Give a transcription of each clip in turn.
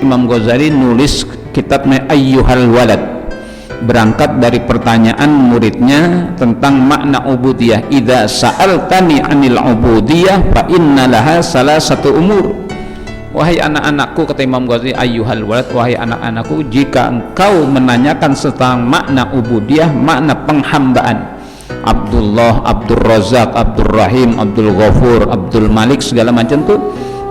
Imam Ghazali nulis kitabnya Ayyuhal Walad, berangkat dari pertanyaan muridnya tentang makna ubudiyah. Idza sa'altani 'anil ubudiyah fa inna laha salasatu umur. Wahai anak-anakku, kata Imam Ghazali, ayyuhal walad, wahai anak-anakku, jika engkau menanyakan tentang makna ubudiyah, makna penghambaan, Abdullah, Abdul Razak, Abdul Rahim, Abdul Ghafur, Abdul Malik, segala macam tuh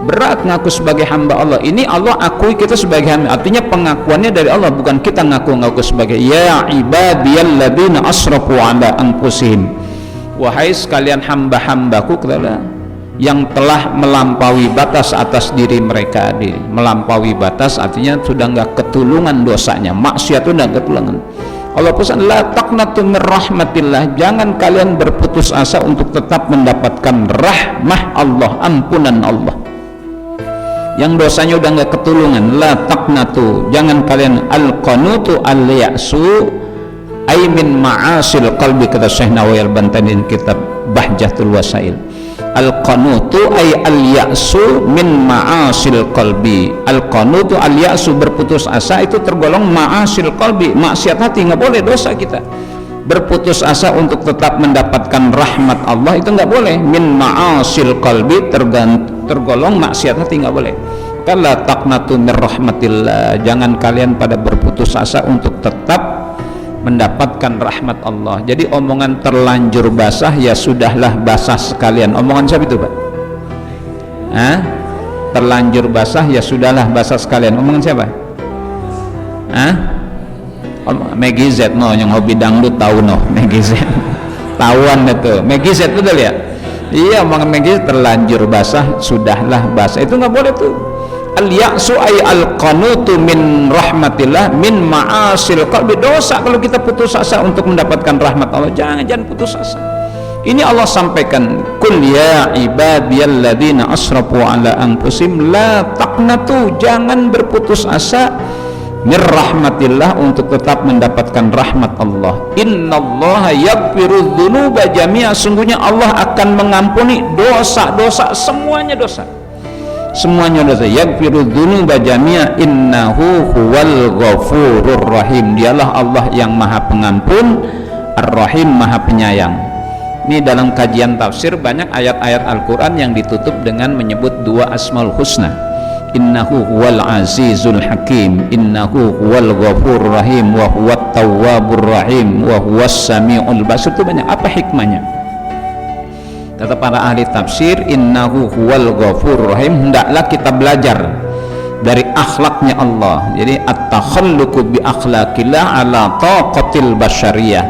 berat ngaku sebagai hamba Allah. Ini Allah akui kita sebagai hamba, artinya pengakuannya dari Allah, bukan kita ngaku sebagai ya ibadiyalladzina asrafu ala anfusihim, wahai sekalian hamba-hambaku yang telah melampaui batas atas diri mereka. Melampaui batas artinya sudah enggak ketulungan dosanya, maksiat sudah enggak ketulungan. Allah pesan, la taqnatu mir rahmatillah, jangan kalian berputus asa untuk tetap mendapatkan rahmah Allah, ampunan Allah yang dosanya udah nggak ketulungan. La taqnatu, jangan kalian. Al-qanutu al-ya'su ay min ma'asil qalbi, kata Syekh Nawawi Al-Bantani kitab Bahjatul Wasail. Al-qanutu ay al-ya'su min ma'asil qalbi. Al-qanutu al-ya'su, berputus asa itu tergolong ma'asil qalbi, maksiat hati, nggak boleh dosa kita. Berputus asa untuk tetap mendapatkan rahmat Allah itu nggak boleh. Min ma'asil qalbi, tergolong maksiat hati, nggak boleh. Kala taqnatu mir rahmatillah, jangan kalian pada berputus asa untuk tetap mendapatkan rahmat Allah. Jadi omongan terlanjur basah, ya sudahlah basah sekalian. Omongan siapa itu, Pak? Terlanjur basah, ya sudahlah basah sekalian. Omongan siapa? Maggie Z, no, yang hobi dangdut tahu, no, Maggie Z tahuan itu, Maggie Z itu udah lihat. Iya, omongan Maggie Z, terlanjur basah, sudahlah basah, itu nggak boleh tuh. Al-ya'su ay al-qanutu min rahmatillah min ma'asil qalbi, dosa kalau kita putus asa untuk mendapatkan rahmat Allah. Jangan putus asa. Ini Allah sampaikan, kul ya ibadiyalladzina asrafu ala anfusihim la taqnatu, jangan berputus asa mir rahmatillah untuk tetap mendapatkan rahmat Allah. Innallaha yaghfiru dzunuba jami'a, sungguhnya Allah akan mengampuni dosa-dosa, semuanya dosa. Yaghfiru dzunuba jami'a innahu huwal ghafurur rahim, dialah Allah yang maha pengampun, ar-rahim, maha penyayang. Ini dalam kajian tafsir banyak ayat-ayat Al-Quran yang ditutup dengan menyebut dua asmaul husna, innahu huwal azizul hakim, innahu huwal ghafurur rahim, wa huwat tawwabur rahim, wa huwas samiul basir. Itu banyak. Apa hikmahnya? Kata para ahli tafsir, innahu huwal ghafurur rahim, hendaklah kita belajar dari akhlaknya Allah. Jadi at-takhalluqu bi akhlaqillah ala taqatil basyariyah,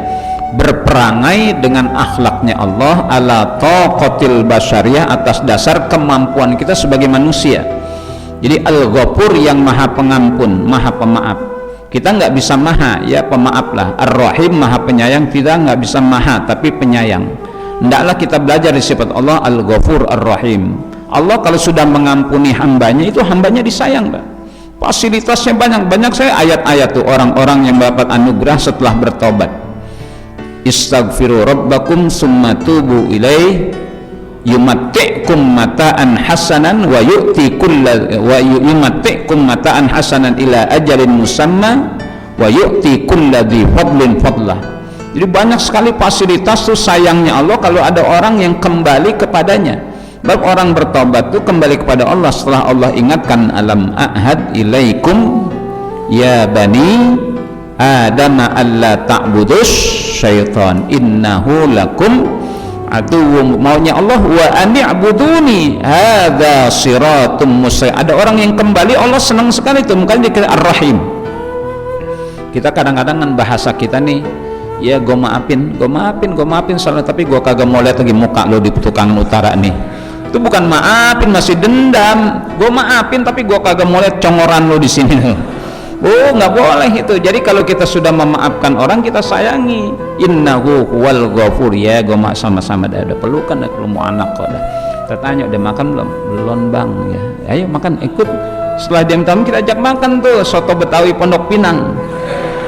berperangai dengan akhlaknya Allah ala taqatil basyariyah, atas dasar kemampuan kita sebagai manusia. Jadi Al-Ghafur yang maha pengampun, maha pemaaf. Kita nggak bisa maha, ya pemaaf lah. Ar-Rahim maha penyayang, kita nggak bisa maha tapi penyayang. Hendaklah kita belajar di sifat Allah Al-Ghafur Ar-Rahim. Allah kalau sudah mengampuni hambanya, itu hambanya disayang, Pak. Fasilitasnya banyak. Saya ayat-ayat tuh orang-orang yang mendapat anugerah setelah bertobat. Istaghfiru rabbakum summa tubu ilaih yumatti'kum mata'an hasanan wa yumatti'kum mata'an hasanan ila ajalin musamma wa yu'ti kulladzi fadlin fadlah. Jadi banyak sekali fasilitas tuh sayangnya Allah kalau ada orang yang kembali kepadanya. Bab orang bertobat tuh kembali kepada Allah setelah Allah ingatkan, alam ahad ilaikum ya bani adama alla ta'budus syaitan innahu lakum aduwwum, maunya Allah wa ani'buduni hadza siratum mustaqim. Ada orang yang kembali, Allah senang sekali itu, makanya dikira Ar-Rahim. Kita kadang-kadang kan bahasa kita nih, ya gue maafin salah, tapi gue kagak mau lihat lagi muka lo di tukangan utara nih, Itu bukan maafin, masih dendam. Gue maafin tapi gue kagak mau lihat congoran lo di sini. Oh, nggak boleh itu. Jadi kalau kita sudah memaafkan orang, kita sayangi. Innahu huwal ghafur. Ya, gue sama-sama dah udah pelukan dah kalau mau anak kok dah. Kita tanya udah makan belum? Belum bang. Ya, ayo makan, ikut. Setelah dia minta kita ajak makan tuh soto Betawi Pondok Pinang.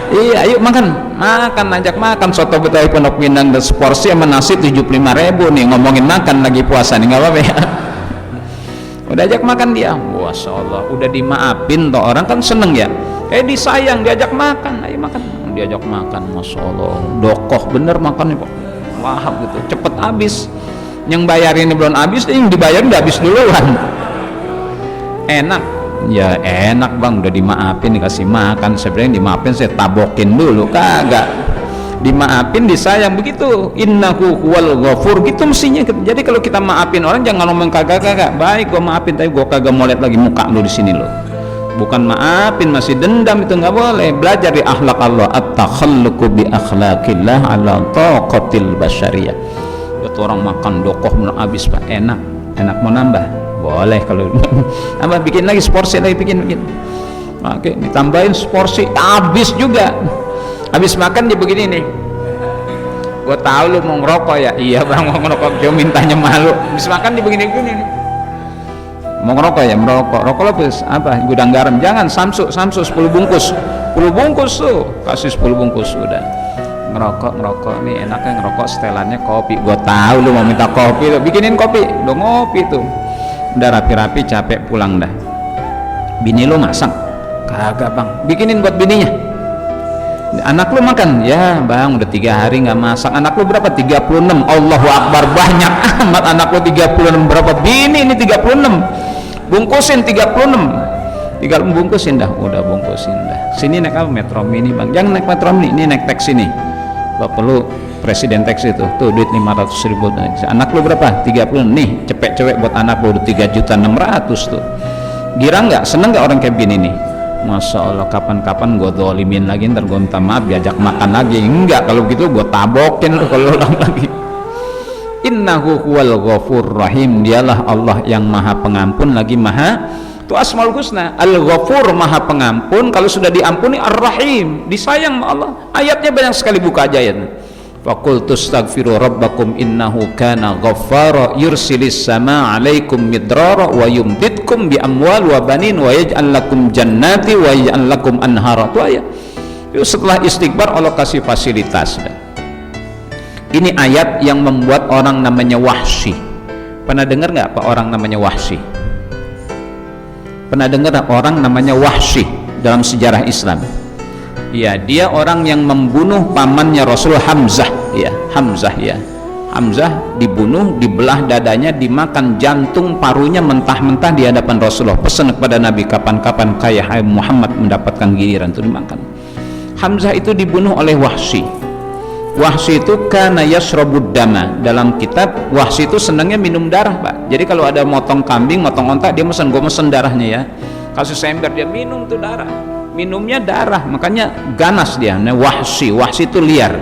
Iya, ayo makan, ajak makan soto Betawi Pondok Pinang dan seporsi sama nasi 75.000 nih, ngomongin makan lagi puasa nih, nggak apa-apa ya. Udah ajak makan dia, Masya Allah, udah dimaafin toh orang kan seneng ya. Disayang, diajak makan, ayo makan, diajak makan, Masya Allah, dokoh bener makannya Pak, lahap gitu, cepet habis. Yang bayarin belum habis, yang dibayarin udah habis duluan. Enak. Ya enak bang, udah dimaafin, dikasih makan. Sebenarnya dimaafin saya tabokin dulu, kagak dimaafin, disayang begitu. Innahu huwal ghafur, gitu mestinya. Jadi kalau kita maafin orang jangan ngomong kagak, baik gua maafin tapi gua kagak mau lihat lagi muka lu di sini lo. Bukan maafin masih dendam, itu nggak boleh. Belajar di akhlak Allah, at-takhalluqu bi akhlaqillah ala taqatil basyariyah. Itu orang makan dokoh belum habis Pak, enak mau nambah boleh, kalau apa bikin lagi seporsi lagi, bikin oke, ditambahin seporsi habis juga. Habis makan dia begini nih, gua tahu lu mau ngerokok ya. Iya bang, mau ngerokok, dia mintanya malu. Habis makan dia begini nih, mau ngerokok ya, rokok lebih apa, gudang garam, jangan, samsu 10 bungkus tuh, kasih 10 bungkus udah. Ngerokok nih enaknya ngerokok, setelannya kopi. Gua tahu lu mau minta kopi, lu bikinin kopi, lu ngopi tuh. Udah rapi-rapi, capek, pulang dah. Bini lu masak? Kagak bang, bikinin buat bininya. Anak lu makan? Ya bang, udah 3 hari nggak masak. Anak lu berapa? 36. Allahu Akbar, banyak amat anak lu 36. Berapa bini ini 36? Bungkusin 36. 3 bungkusin dah, udah bungkusin dah. Sini naik apa? Metro Mini bang. Jangan naik Metro Mini, ini naik taksi nih. Bapak lu presiden taksi tuh duit 500.000. Anak lu berapa? 30. Nih cepet buat anak lu 3.600.000 tuh. Girang nggak? Seneng nggak orang kayak gini nih? Masya Allah, kapan-kapan gue dolimin lagi, ntar gue minta maaf, diajak makan lagi. Enggak, kalau gitu gue tabokin lu kalau ulang lagi. Innahu huwal ghafur rahim, dialah Allah yang maha pengampun lagi maha, itu Asmaul Husna. Al-Ghafur maha pengampun, kalau sudah diampuni Ar-Rahim, disayang sama Allah. Ayatnya banyak sekali, buka aja ayatnya. Faqultu astaghfiru rabbakum innahu kana ghaffara yursilis samaa 'alaikum midrara wa yumdidkum bi amwal wa banin wa yaj'al lakum jannati wa yaj'al lakum anhara. Itu ayat. Itu setelah istighfar Allah kasih fasilitas. Ini ayat yang membuat orang namanya Wahsy. Pernah dengar nggak Pak orang namanya Wahsy? Pernah dengar orang namanya Wahsy dalam sejarah Islam? Ya, dia orang yang membunuh pamannya Rasul Hamzah. Ya, Hamzah ya. Hamzah dibunuh, dibelah dadanya, dimakan jantung parunya mentah-mentah di hadapan Rasulullah. Pesan kepada Nabi, kapan-kapan kayak Muhammad mendapatkan giliran itu dimakan. Hamzah itu dibunuh oleh Wahsy. Wahsy itu kana yashrabud dama. Dalam kitab Wahsy itu senangnya minum darah Pak. Jadi kalau ada motong kambing, motong onta, dia mesen, gue mesen darahnya ya. Kasus ember dia minum tuh darah. Minumnya darah, makanya ganas dia. Nah, Wahsy itu liar.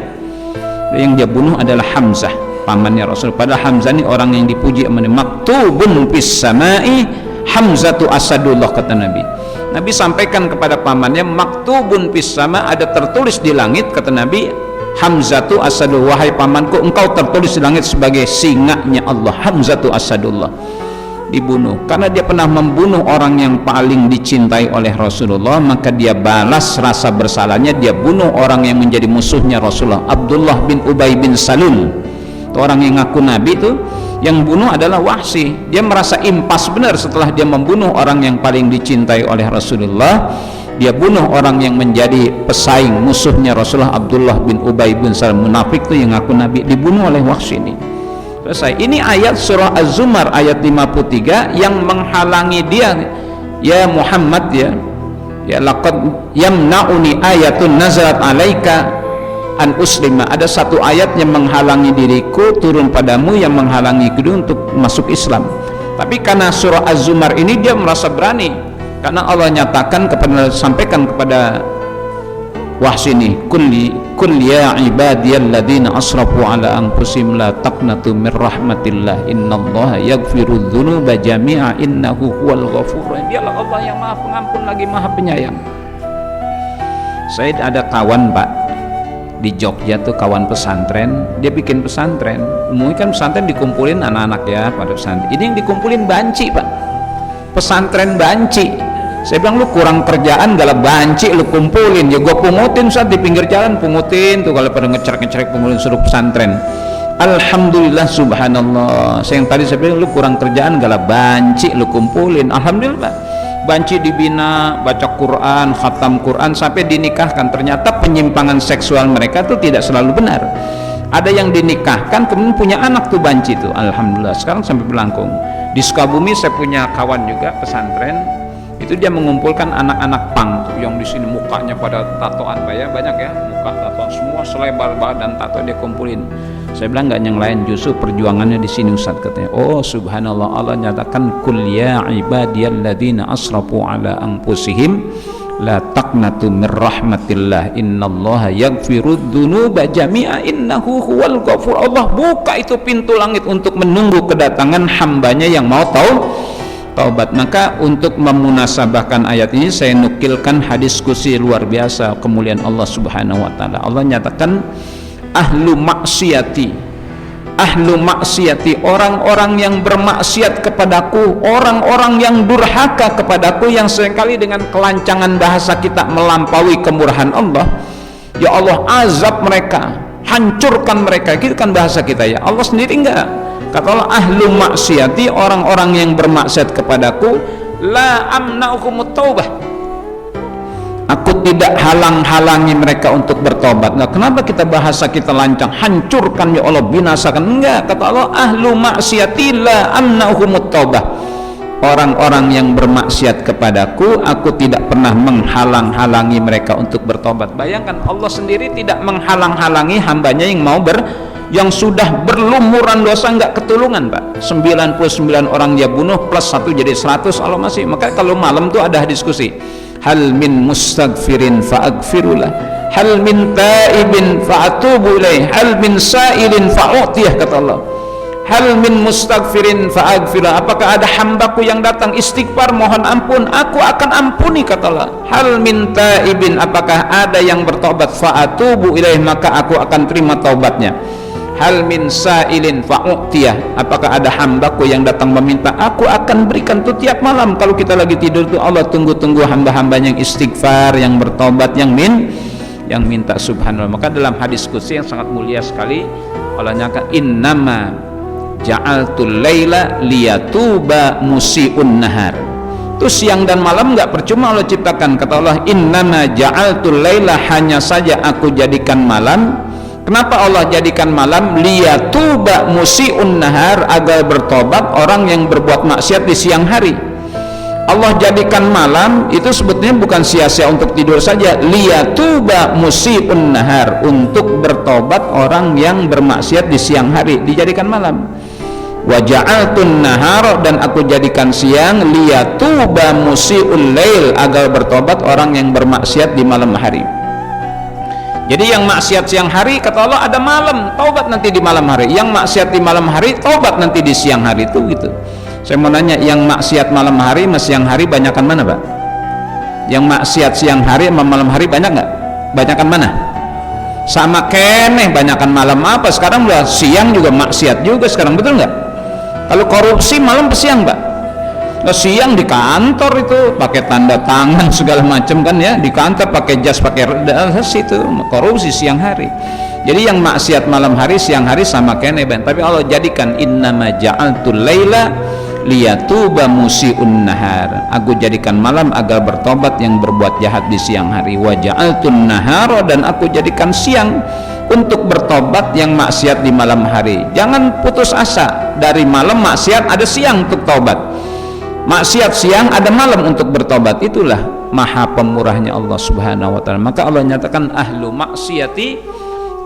Yang dia bunuh adalah Hamzah, pamannya Rasul. Padahal Hamzah ini orang yang dipuji, maktubun fis samai Hamzatu asadullah, kata Nabi. Nabi sampaikan kepada pamannya, maktubun fis sama, ada tertulis di langit, kata Nabi, Hamzatu asadullah, wahai pamanku, engkau tertulis di langit sebagai singanya Allah. Hamzatu asadullah dibunuh karena dia pernah membunuh orang yang paling dicintai oleh Rasulullah, maka dia balas rasa bersalahnya, dia bunuh orang yang menjadi musuhnya Rasulullah, Abdullah bin Ubay bin Salul. Itu orang yang ngaku Nabi itu, yang bunuh adalah Wahsy. Dia merasa impas benar setelah dia membunuh orang yang paling dicintai oleh Rasulullah, dia bunuh orang yang menjadi pesaing musuhnya Rasulullah, Abdullah bin Ubay bin Salul, munafik itu yang ngaku Nabi, dibunuh oleh Wahsy ini. Selesai. Ini ayat surah Az-Zumar ayat 53 yang menghalangi dia, ya Muhammad ya laqad yamna'uni ayatun nazarat alaika an uslima. Ada satu ayat yang menghalangi diriku turun padamu, yang menghalangi diriku untuk masuk Islam. Tapi karena surah Az-Zumar ini dia merasa berani, karena Allah nyatakan kepada, sampaikan kepada wah sini, kul ya ibadiyalladzina asrafu ala anfusihim la taqnatu mir rahmatillah innallaha yaghfirudz dzunuba jami'a innahu huwal ghafurur rahim. Dialah Allah yang Maha Pengampun lagi Maha Penyayang. Saya ada kawan Pak di Jogja tuh, kawan pesantren, dia bikin pesantren. Umumnya kan pesantren dikumpulin anak-anak ya pada pesantren. Ini yang dikumpulin banci Pak, pesantren banci. Saya bilang lu kurang kerjaan galah banci lu kumpulin, ya gua pungutin saat di pinggir jalan, pungutin tuh kalau pada ngecerek pungutin suruh pesantren. Alhamdulillah subhanallah. Saya yang tadi saya bilang lu kurang kerjaan galah banci lu kumpulin. Alhamdulillah Pak, banci dibina, baca Quran, khatam Quran sampai dinikahkan. Ternyata penyimpangan seksual mereka tuh tidak selalu benar. Ada yang dinikahkan kemudian punya anak tuh banci tuh. Alhamdulillah sekarang sampai berlangkung. Di Sukabumi saya punya kawan juga pesantren, itu dia mengumpulkan anak-anak pang yang di sini mukanya pada tatoan Pak ya, banyak ya muka tato semua selebar badan tato dia kumpulin. Saya bilang nggak yang lain, justru perjuangannya di sini Ustaz katanya. Oh subhanallah, Allah nyatakan kul ya ibadiyalladzina asrafu ala anfusihim la taqnatu mir rahmatillah innallaha yaghfirudz dzunuba jami'a innahu huwal ghafur. Allah buka itu pintu langit untuk menunggu kedatangan hambanya yang mau taubat. Maka untuk memunasabahkan ayat ini saya nukilkan hadis kursi luar biasa kemuliaan Allah Subhanahu wa taala. Allah nyatakan ahlu maksiati, orang-orang yang bermaksiat kepadaku, orang-orang yang durhaka kepadaku, yang seringkali dengan kelancangan bahasa kita melampaui kemurahan Allah. Ya Allah azab mereka, hancurkan mereka, itu kan bahasa kita ya. Allah sendiri enggak. Kata Allah ahlu maksiati, orang-orang yang bermaksiat kepadaku, la amna'uhumut taubah, aku tidak halang-halangi mereka untuk bertobat. Nah, kenapa kita bahasa kita lancang, hancurkan ya Allah, binasakan? Enggak, kata Allah ahlu maksiati la amna'uhumut taubah, orang-orang yang bermaksiat kepadaku, aku tidak pernah menghalang-halangi mereka untuk bertobat. Bayangkan Allah sendiri tidak menghalang-halangi hambanya yang sudah berlumuran dosa, enggak ketulungan Pak. 99 orang dia bunuh plus 1 jadi 100 Allah masih. Maka kalau malam tuh ada diskusi, hal min mustaghfirin fa'aghfirullah, hal min taibin fa'atubu ilaih, hal min sa'ilin fa'utiyah, kata Allah. Hal min mustaghfirin fa'aghfirullah, apakah ada hambaku yang datang istighfar mohon ampun, aku akan ampuni, kata Allah. Hal min taibin, apakah ada yang bertobat, fa'atubu ilaih, maka aku akan terima taubatnya. Hal min sa'ilin fa'u'tiyah, apakah ada hambaku yang datang meminta, aku akan berikan. Tuh tiap malam kalau kita lagi tidur tuh Allah tunggu-tunggu hamba-hambanya yang istighfar, yang bertobat, yang minta. Subhanallah. Maka dalam hadis qudsi yang sangat mulia sekali Allah nyatakan innama ja'altul laila liyatuba musiun nahar. Tuh siang dan malam enggak percuma Allah ciptakan. Kata Allah innama ja'altul laila, hanya saja aku jadikan malam. Kenapa Allah jadikan malam? Liyatuba musiun nahar, agar bertobat orang yang berbuat maksiat di siang hari. Allah jadikan malam itu sebetulnya bukan sia-sia untuk tidur saja. Liyatuba musiun nahar, untuk bertobat orang yang bermaksiat di siang hari, dijadikan malam. Wa ja'altun nahar, dan aku jadikan siang, liyatuba musiul lail, agar bertobat orang yang bermaksiat di malam hari. Jadi yang maksiat siang hari, kata Allah ada malam, taubat nanti di malam hari. Yang maksiat di malam hari, taubat nanti di siang hari, itu gitu. Saya mau nanya, yang maksiat malam hari sama siang hari banyakan mana Pak? Yang maksiat siang hari sama malam hari banyak nggak? Banyakan mana? Sama keneh, banyakan malam apa? Sekarang udah siang juga maksiat juga sekarang, betul nggak? Kalau korupsi malam ke siang Pak? Nah, siang di kantor itu pakai tanda tangan segala macam kan ya, di kantor pakai jas, pakai jas, itu korupsi siang hari. Jadi yang maksiat malam hari, siang hari sama kene ben. Tapi Allah jadikan innama ja'altul laila liyatuba musiun nahar, aku jadikan malam agar bertobat yang berbuat jahat di siang hari. Wa ja'altun nahara, dan aku jadikan siang untuk bertobat yang maksiat di malam hari. Jangan putus asa, dari malam maksiat ada siang untuk taubat. Maksiat siang ada malam untuk bertobat. Itulah maha pemurahnya Allah Subhanahu wa taala. Maka Allah nyatakan ahlu maksiati,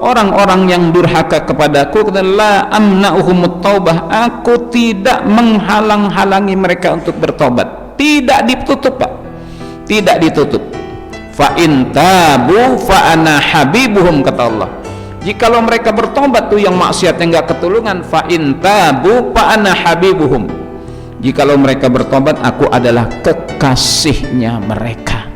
orang-orang yang durhaka kepadaku, la amna'uhumut taubah, aku tidak menghalang-halangi mereka untuk bertobat. Tidak ditutup Pak, tidak ditutup. fa in tabu fa ana habibuhum, kata Allah. Jikalau mereka bertobat tuh yang maksiatnya nggak ketulungan, fa in tabu fa ana habibuhum, jikalau mereka bertobat aku adalah kekasihnya mereka.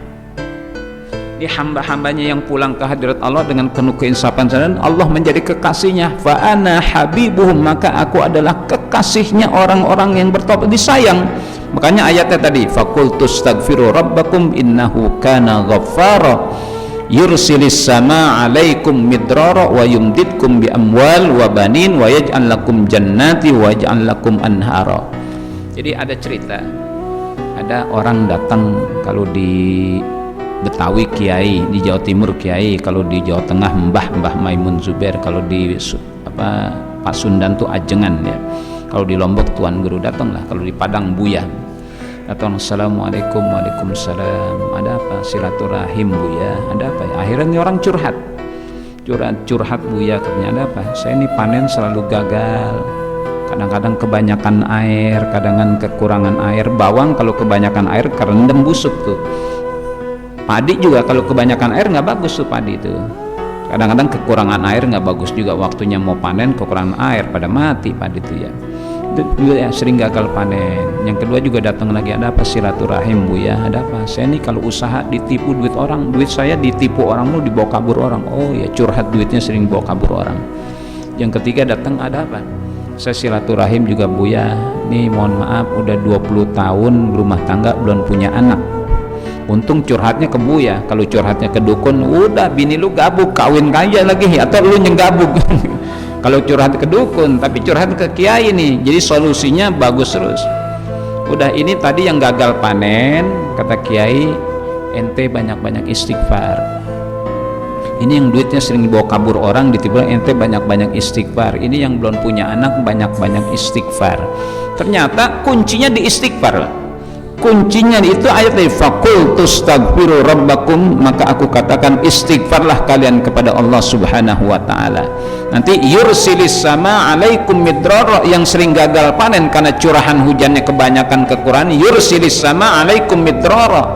Ini hamba-hambanya yang pulang ke hadirat Allah dengan penuh keinsapan dan Allah menjadi kekasihnya. Fa ana habibuhum, maka aku adalah kekasihnya orang-orang yang bertobat, disayang. Makanya ayatnya tadi, faqultu astaghfiru rabbakum innahu kana ghaffara yursilis sama alaikum midrara wa yumdidkum bi amwal wa banin wa yaj'al lakum jannati wa yaj'al lakum anhara. Jadi ada cerita, ada orang datang, kalau di Betawi kiai, di Jawa Timur kiai, kalau di Jawa Tengah Mbah Maimun Zubair, kalau di Pak Sundan tuh ajengan ya, kalau di Lombok Tuan Guru, datanglah, kalau di Padang Buya datang, assalamualaikum, waalaikumsalam, ada apa, silaturahim Buya, ada apa ya? Akhirnya ini orang curhat Buya, katanya ada apa, saya ini panen selalu gagal, kadang-kadang kebanyakan air, kadang-kadang kekurangan air. Bawang kalau kebanyakan air kerendam busuk tuh, padi juga kalau kebanyakan air nggak bagus tuh padi itu, kadang-kadang kekurangan air nggak bagus juga, waktunya mau panen kekurangan air pada mati padi itu ya, itu juga ya, sering gagal panen. Yang kedua juga datang lagi, ada apa, silaturahim Buya, ada apa, saya nih kalau usaha ditipu duit orang, duit saya ditipu orang lu, dibawa kabur orang. Oh ya, curhat duitnya sering bawa kabur orang. Yang ketiga datang, ada apa, saya silaturahim juga Buya, nih mohon maaf udah 20 tahun berumah tangga belum punya anak. Untung curhatnya ke Buya, kalau curhatnya ke dukun, udah bini lu gabuk, kawin aja lagi, atau lu yang gabuk. Kalau curhat ke dukun, tapi curhat ke kiai nih, jadi solusinya bagus terus. Udah, ini tadi yang gagal panen, kata kiai, ente banyak-banyak istighfar. Ini yang duitnya sering dibawa kabur orang, ditipu, ente banyak-banyak istighfar. Ini yang belum punya anak, banyak-banyak istighfar. Ternyata kuncinya di istighfar. Kuncinya itu ayat ini, faqultu astaghfiru rabbakum, maka aku katakan istighfarlah kalian kepada Allah Subhanahu wa taala. Nanti yursilis sama alaikum midrara, yang sering gagal panen karena curahan hujannya kebanyakan kekurangan, yursilis sama alaikum midrara,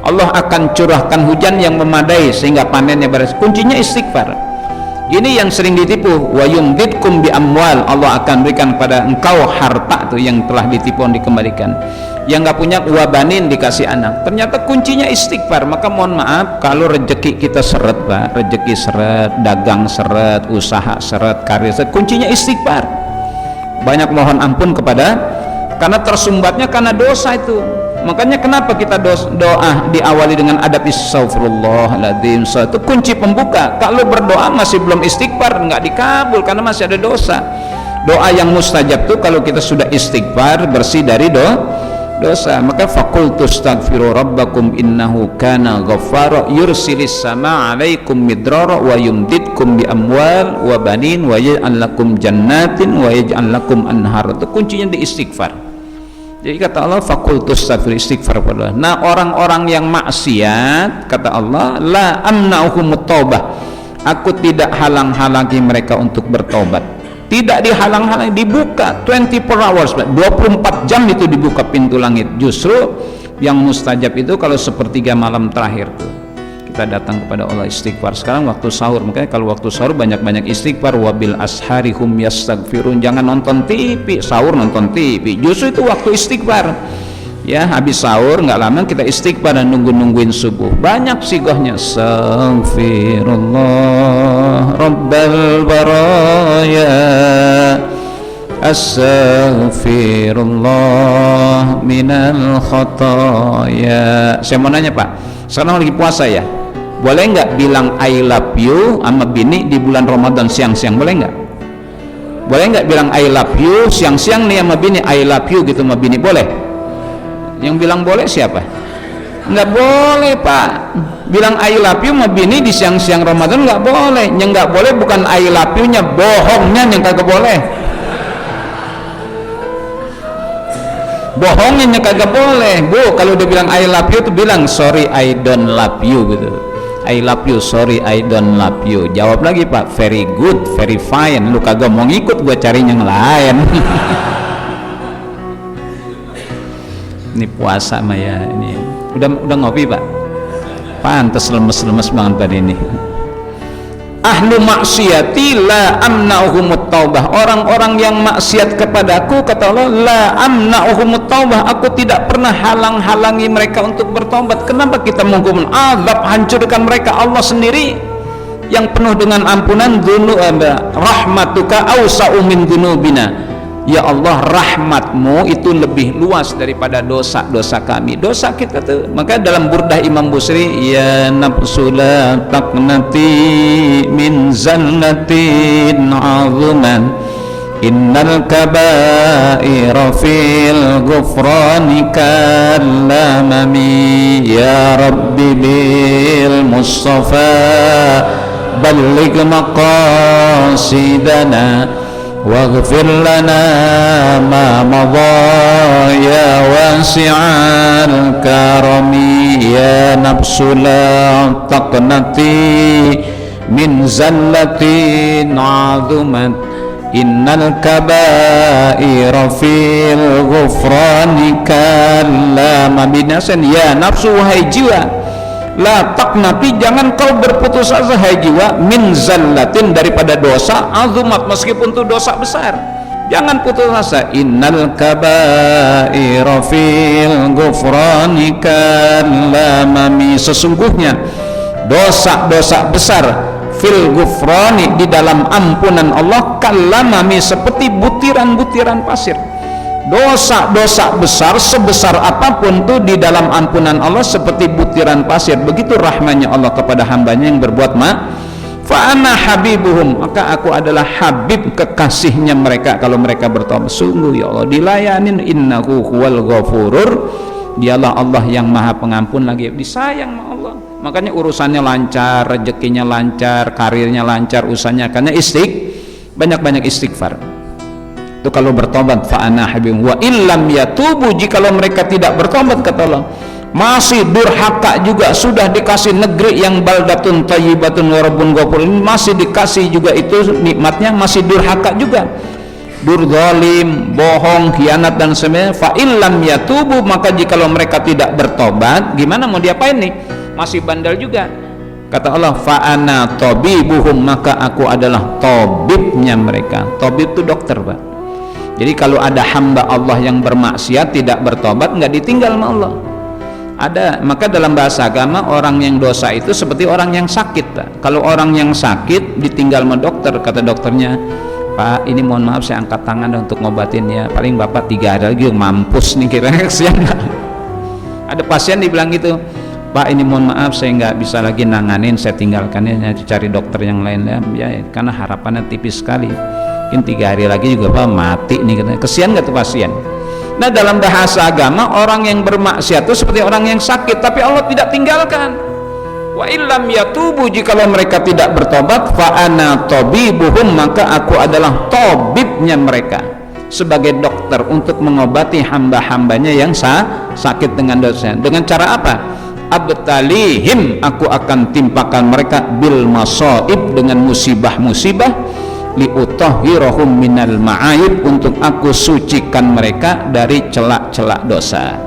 Allah akan curahkan hujan yang memadai sehingga panennya beres. Kuncinya istighfar. Ini yang sering ditipu, wa yumdidkum bi amwal, Allah akan berikan pada engkau harta tuh yang telah ditipu dikembalikan. Yang nggak punya, wabanin, dikasih anak. Ternyata kuncinya istighfar. Maka mohon maaf kalau rezeki kita seret Pak, rezeki seret, dagang seret, usaha seret, karir seret, kuncinya istighfar. Banyak mohon ampun kepada, karena tersumbatnya karena dosa itu. Makanya kenapa kita doa diawali dengan adab astaghfirullahaladzim, itu kunci pembuka. Kalau berdoa masih belum istighfar, nggak dikabul karena masih ada dosa. Doa yang mustajab tuh kalau kita sudah istighfar, bersih dari dosa. Maka faqultu astaghfiru rabbakum innahu kana ghaffara yursilis sama alaikum midrara wa yumdidkum bi amwal wa banin wa yaj'al lakum jannatin wa yaj'al lakum anhar. Itu kuncinya di istighfar. Jadi kata Allah, faqultu astaghfiru, istighfar pada Allah. Nah, orang-orang yang maksiat, kata Allah, la amna'uhumut taubah, aku tidak halang-halangi mereka untuk bertobat. Tidak dihalang-halangi, dibuka 24 hours, 24 jam itu dibuka pintu langit. Justru yang mustajab itu kalau sepertiga malam terakhir tuh kita datang kepada Allah istighfar. Sekarang waktu sahur, makanya kalau waktu sahur banyak-banyak istighfar. Wabil asharihum yastaghfirun, jangan nonton TV sahur, nonton TV. Justru itu waktu istighfar ya. Habis sahur nggak lama kita istighfar dan nungguin subuh. Banyak sigohnya, astaghfirullah rabbal baraya, astaghfirullah minal khataya. Saya mau nanya Pak, sekarang lagi puasa ya, boleh nggak bilang I love you sama bini di bulan Ramadan siang-siang? Boleh nggak? Boleh nggak bilang I love you siang-siang nih sama bini, I love you gitu sama bini? Boleh? Yang bilang boleh siapa? Nggak boleh Pak. Bilang I love you sama bini di siang-siang Ramadan nggak boleh. Yang nggak boleh bukan I love you nya, bohongnya yang kagak boleh. Bohongnya kagak boleh Bu. Kalau dia bilang I love you tuh bilang sorry I don't love you gitu. I love you, sorry I don't love you. Jawab lagi Pak, very good, very fine. Lu kagak mau ngikut, gua cari yang lain. Ini puasa mah ya, ini udah ngopi Pak? pantas lemes-lemes banget tadi ini. Ahlu maksiati la amna'uhumut taubah, orang-orang yang maksiat kepadaku, kata Allah, la amna'uhumut taubah, aku tidak pernah halang-halangi mereka untuk bertobat. Kenapa kita menghukum azab, hancurkan mereka? Allah sendiri yang penuh dengan ampunan. Rahmatuka awsa'u min dzunubina, ya Allah, rahmatmu itu lebih luas daripada dosa-dosa kami, dosa kita tuh. Maka dalam burdah Imam Busri, ya nafsu la taqnati min zannatin azuman, innal kabaira fil ghufrani kallamami, ya rabbi bil mustafa balligh maqasidana waghfir lana ma madha ya wasi'al karami, ya nafsu la taqnati min zallatin azumat, innal kabaira fil ghufrani kallama binasan, ya nafsu, wahai jiwa, la taqnati, jangan kau berputus asa, hai jiwa, min zallatin, daripada dosa, azumat, meskipun itu dosa besar, jangan putus asa. Innal kabaira fil ghufrani kallamami, sesungguhnya dosa-dosa besar fil ghufrani, di dalam ampunan Allah, kallamami, seperti butiran-butiran pasir. Dosa-dosa besar sebesar apapun tuh di dalam ampunan Allah seperti butiran pasir. Begitu rahmatnya Allah kepada hambanya yang berbuat fa ana habibuhum, maka aku adalah habib, kekasihnya mereka kalau mereka bertobat. Sungguh ya Allah dilayanin, innahu huwal ghafurur, dialah Allah yang maha pengampun, lagi disayang sama Allah. Makanya urusannya lancar, rezekinya lancar, karirnya lancar, usahanya, karena banyak-banyak istighfar. Itu kalau bertobat, fa ana habib. Wa illam yatubu, jikalau mereka tidak bertobat, kata Allah, masih durhaka juga, sudah dikasih negeri yang baldatun thayyibatun wa rabbun ghafur, masih dikasih juga itu nikmatnya, masih durhaka juga, durzalim, bohong, khianat dan sebagainya. Fa illam yatubu, maka jikalau mereka tidak bertobat, gimana mau diapain nih? Masih bandel juga. Kata Allah, fa ana tabibuhum, maka aku adalah tabibnya mereka. Tabib itu dokter, Pak. Jadi kalau ada hamba Allah yang bermaksiat tidak bertobat, nggak ditinggal sama Allah. Ada, maka dalam bahasa agama orang yang dosa itu seperti orang yang sakit, Pak. Kalau orang yang sakit ditinggal sama dokter, kata dokternya, Pak, ini mohon maaf saya angkat tangan untuk ngobatin ya, paling bapak 3 hari lagi mampus nih, kira-kira kesian. Ada pasien dibilang gitu, Pak, ini mohon maaf saya nggak bisa lagi nanganin, saya tinggalkannya, cari dokter yang lain ya, karena harapannya tipis sekali, mungkin 3 hari lagi juga Pak mati nih, katanya. Kesian nggak tuh pasien? Nah, dalam bahasa agama orang yang bermaksiat itu seperti orang yang sakit, tapi Allah tidak tinggalkan. Wa illam yatubu, jikalau mereka tidak bertobat, fa ana tabibuhum, maka aku adalah tabibnya mereka, sebagai dokter untuk mengobati hamba-hambanya yang sakit dengan dosa. Dengan cara apa? Abtalihim, aku akan timpakan mereka bil masaib, dengan musibah-musibah, liutahhirahum minal ma'aib, untuk aku sucikan mereka dari celak-celak dosa.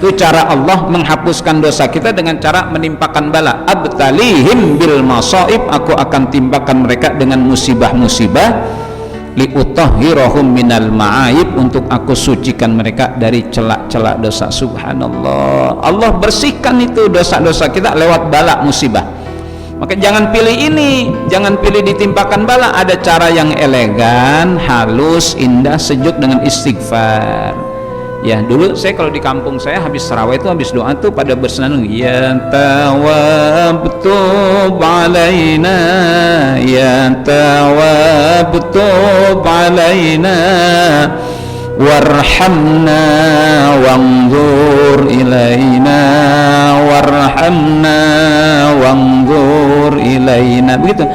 Itu cara Allah menghapuskan dosa kita, dengan cara menimpakan bala. Abtalihim bil masaib, aku akan timpakan mereka dengan musibah-musibah, liutahhirahum minal ma'aib, untuk aku sucikan mereka dari celak-celak dosa. Subhanallah, Allah bersihkan itu dosa-dosa kita lewat bala, musibah. Maka jangan pilih ini, jangan pilih ditimpakan bala. Ada cara yang elegan, halus, indah, sejuk, dengan istighfar. Ya, dulu saya kalau di kampung saya habis tarawih itu, habis doa tuh pada bersenandung, ya tawabtu alaina, ya tawabtu alaina, warhamna wanzur ilaina, warhamna wanzur ilaina, begitu.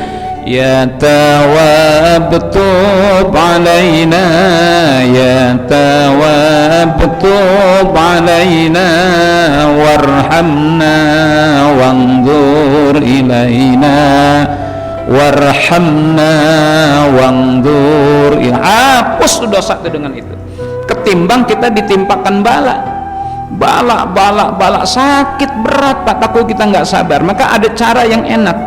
Ya tawabtu alaina, ya tawabtu alaina, warhamna wanzur ilaina, warhamna wanzur ilaina. Hapus dosa itu dengan itu, ketimbang kita ditimpakan bala. balak sakit berat Pak, takut kita nggak sabar. Maka ada cara yang enak.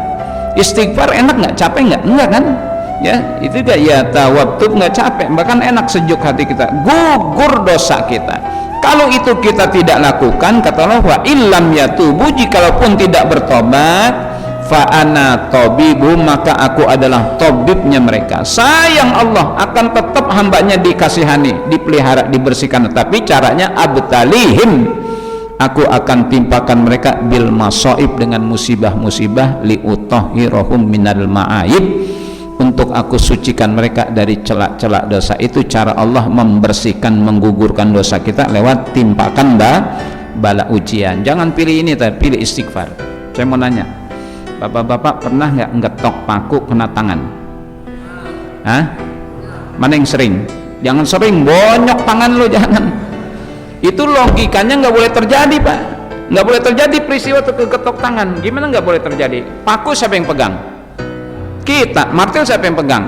Istighfar enak nggak? Capek nggak? Enggak kan? Ya itu juga ya tawattub, nggak capek, bahkan enak, sejuk hati kita, gugur dosa kita. Kalau itu kita tidak lakukan, kata Allah, wa illam yatubu, jikalaupun tidak bertobat, fa ana tabibu, maka aku adalah tabibnya mereka. Sayang Allah akan tetap hambanya dikasihani, dipelihara, dibersihkan, tapi caranya abtalihim, aku akan timpakan mereka bil masaib, dengan musibah-musibah, liutahhirahum minal ma'aib, untuk aku sucikan mereka dari celak-celak dosa. Itu cara Allah membersihkan, menggugurkan dosa kita lewat timpakan bala ujian. Jangan pilih ini, tapi pilih istighfar. Saya mau nanya, bapak-bapak pernah nggak ngetok paku kena tangan? Hah? Mana yang sering? Jangan sering, bonyok tangan lo, jangan. Itu logikanya nggak boleh terjadi, Pak. Nggak boleh terjadi peristiwa keketok tangan. Gimana nggak boleh terjadi? Paku siapa yang pegang? Kita. Martil siapa yang pegang?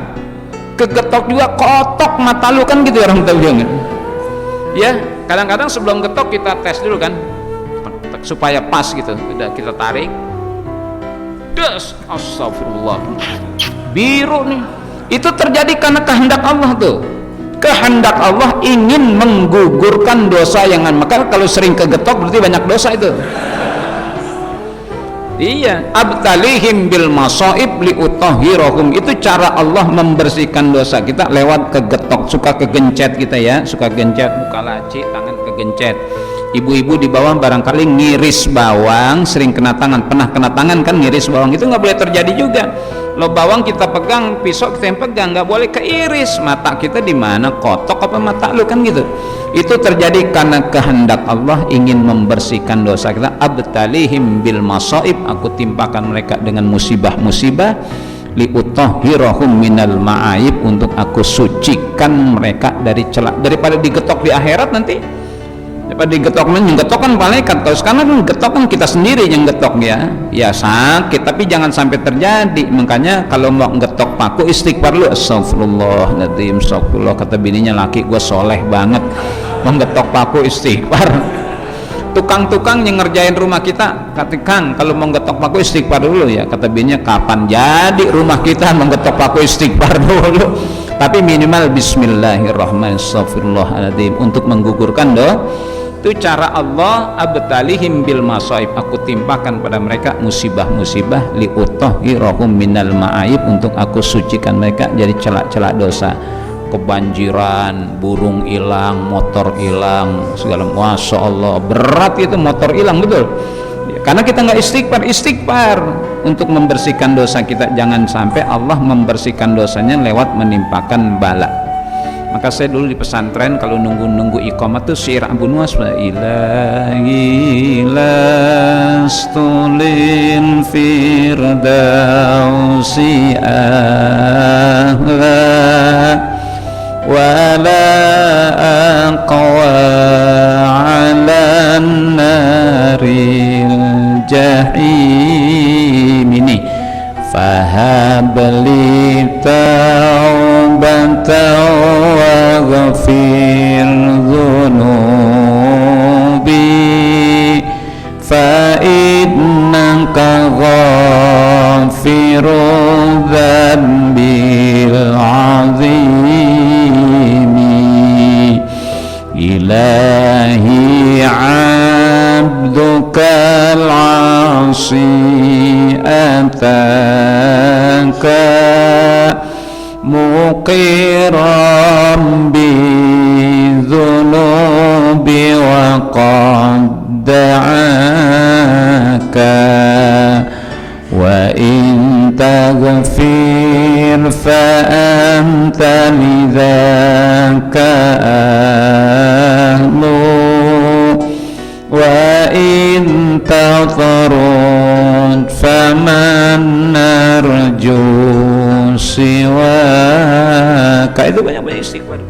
Kegetok juga, kotok mata lu kan gitu, orang tahu jangan. Ya, kadang-kadang sebelum getok kita tes dulu kan, supaya pas gitu. Udah kita tarik, des, astagfirullah, biru nih. Itu terjadi karena kehendak Allah tuh. Kehendak Allah ingin menggugurkan dosa yang, maka kalau sering kegetok berarti banyak dosa itu. Iya, abtalihim bil masaib liutahhirahum, itu cara Allah membersihkan dosa kita lewat kegetok. Suka kegencet kita ya, suka gencet buka laci, tangan kegencet. Ibu-ibu di bawah barangkali ngiris bawang, sering kena tangan, pernah kena tangan kan ngiris bawang, itu nggak boleh terjadi juga. Lo bawang kita pegang, pisau kita yang pegang, nggak boleh keiris. Mata kita di mana, kotok apa mata lu kan gitu. Itu terjadi karena kehendak Allah ingin membersihkan dosa kita. Abtalihim bil masaib, aku timpakan mereka dengan musibah-musibah, liutahhirahum minal ma'aib, untuk aku sucikan mereka dari celak. Daripada digetok di akhirat nanti, daripada digetok, yang getok kan malaikat, terus karena getok kan kita sendiri yang getok ya sakit, tapi jangan sampai terjadi. Makanya kalau mau getok paku, istighfar lu, astagfirullahaladzim, astagfirullah, kata bininya, laki gua soleh banget, menggetok paku istighfar. Tukang-tukang yang ngerjain rumah kita, kata Kang, kalau mau getok paku istighfar dulu ya, kata bininya, kapan jadi rumah kita menggetok paku istighfar dulu. Tapi minimal bismillahirrahmanirrahim, astagfirullahaladzim, untuk menggugurkan itu cara Allah. Abtalihim bil masaib, aku timpakan pada mereka musibah-musibah, liutahhirahum minal ma'aib, untuk aku sucikan mereka dari celak-celak dosa. Kebanjiran, burung hilang, motor hilang, segala, masya Allah berat itu motor hilang, betul, karena kita nggak istighfar untuk membersihkan dosa kita. Jangan sampai Allah membersihkan dosanya lewat menimpakan bala. Maka saya dulu di pesantren kalau nunggu iqamah tuh syair Abu Nuwas, ilahi lastulin firdausi ahla wala aqwa ala naril jahim, ini fahabli taubatan wa ghafir dhunubi fa innaka ghafiru dhanbil azimi, ilahi abduka al-asi ataka muqiram bi dhunubi wa qad da'aka wa in taghfir fa anta lidzaka ahlu wa in tatarud faman narju siwaka. Itu banyak-banyak istighfar.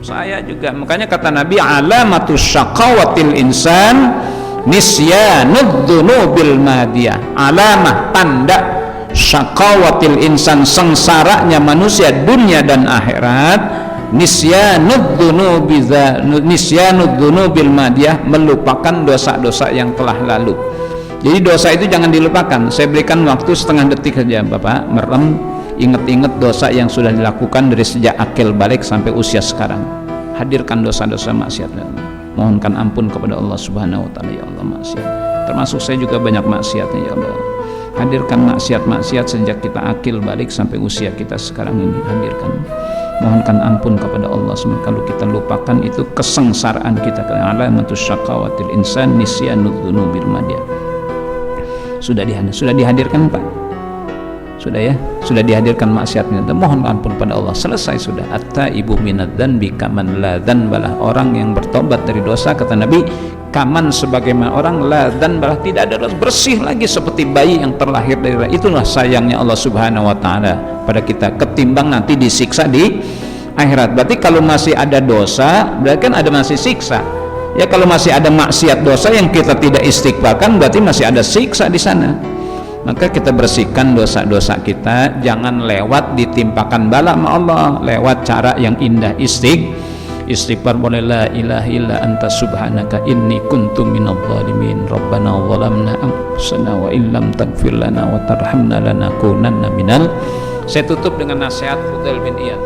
Saya juga, makanya kata Nabi, alamatus syaqawatil insan nisyanud dzunubil madiyah. Alamah, tanda syaqawatil insan, sengsaranya manusia dunia dan akhirat Nisyanud dzunubil madiyah, melupakan dosa-dosa yang telah lalu. Jadi dosa itu jangan dilupakan. Saya berikan waktu setengah detik saja Bapak, merem, ingat-ingat dosa yang sudah dilakukan dari sejak akil balik sampai usia sekarang. Hadirkan dosa-dosa maksiat, mohonkan ampun kepada Allah Subhanahu wa taala. Ya Allah, maksiat termasuk saya juga banyak maksiatnya ya Allah. Hadirkan maksiat-maksiat sejak kita akil balik sampai usia kita sekarang ini. Hadirkan, mohonkan ampun kepada Allah. Kalau kita lupakan itu kesengsaraan kita. Alamatus syaqawatil insan nisyanud dzunubil madiyah. Sudah dihadirkan Pak? Sudah ya? Sudah dihadirkan maksiatnya. Mohon ampun pada Allah. Selesai sudah. At-taibu minadz dzanbi kaman la dzanbalah. Orang yang bertobat dari dosa, kata Nabi, kaman sebagaimana orang la dzanbalah, tidak ada dosa, bersih lagi seperti bayi yang terlahir dari rahim. Itulah sayangnya Allah Subhanahu wa taala pada kita, ketimbang nanti disiksa di akhirat. Berarti kalau masih ada dosa, berarti kan ada masih siksa. Ya kalau masih ada maksiat dosa yang kita tidak istighfarkan, berarti masih ada siksa di sana. Maka kita bersihkan dosa-dosa kita, jangan lewat ditimpakan bala sama Allah, lewat cara yang indah. Istighfar boleh, la ilaha illa anta subhanaka inni kuntu minadh dhalimin, rabbana zalamna anfusana wa illam taghfir lana wa tarhamna lanakunanna minal. Saya tutup dengan nasihat Fudail bin Iyad.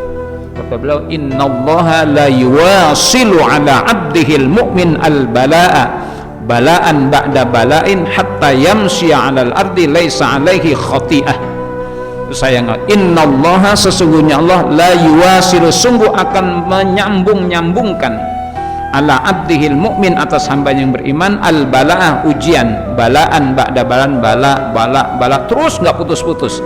Kata beliau, innallaha la yuwasilu ala abdihil mu'min al-bala'a balaan ba'da bala'in hatta yamshiya 'alal ardi laisa 'alaihi khati'ah. Sayang, innallaha, sesungguhnya Allah, la yuwasilu, sungguh akan menyambung-nyambungkan, ala abdihil mu'min, atas hamba yang beriman, al-bala'ah, ujian, balaan ba'da balaan, bala terus nggak putus-putus,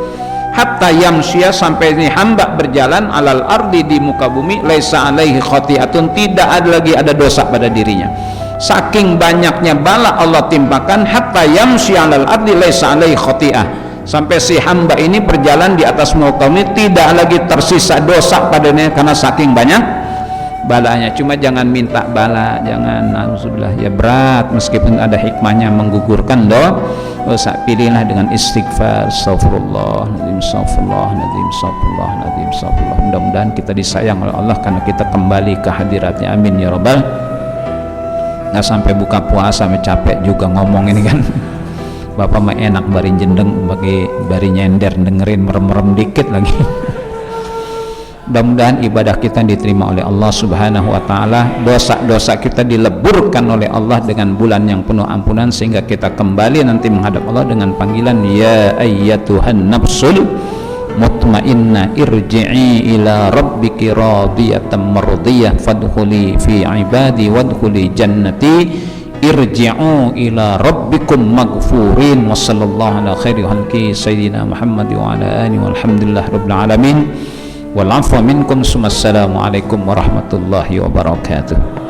hatta yamshiya, sampai ini hamba berjalan, alal ardi, di muka bumi, laisa alaihi khati'atun, tidak ada lagi ada dosa pada dirinya. Saking banyaknya bala Allah timpakan, hatta yamshiya alal ardi laisa alaihi khati'ah, sampai si hamba ini berjalan di atas muka bumi tidak lagi tersisa dosa padanya karena saking banyak balanya. Cuma jangan minta bala, jangan, alhamdulillah ya, berat meskipun ada hikmahnya menggugurkan dosa. Pilihlah dengan istighfar, astagfirullahaladzim, astagfirullahaladzim, astagfirullahaladzim, astagfirullah. Mudah-mudahan kita disayang oleh Allah karena kita kembali ke hadiratnya, amin ya rabbal. Nggak sampai buka puasa capek juga ngomong ini kan. Bapak mah enak bari jendeng, bari nyender, dengerin merem-merem dikit lagi. Mudah-mudahan ibadah kita diterima oleh Allah Subhanahu wa taala, dosa-dosa kita dileburkan oleh Allah dengan bulan yang penuh ampunan, sehingga kita kembali nanti menghadap Allah dengan panggilan, ya ayyatuhan nafsul mutmainnah irji'i ila rabbiki radiyatan mardiyah fadkhuli fi ibadi wadkhuli jannati irji'u ila rabbikum maghfurin. Wa sallallahu ala khairi khalqi sayyidina Muhammad wa ala alihi walhamdulillah rabbil alamin wal afwa minkum. Assalamu alaikum warahmatullahi wabarakatuh.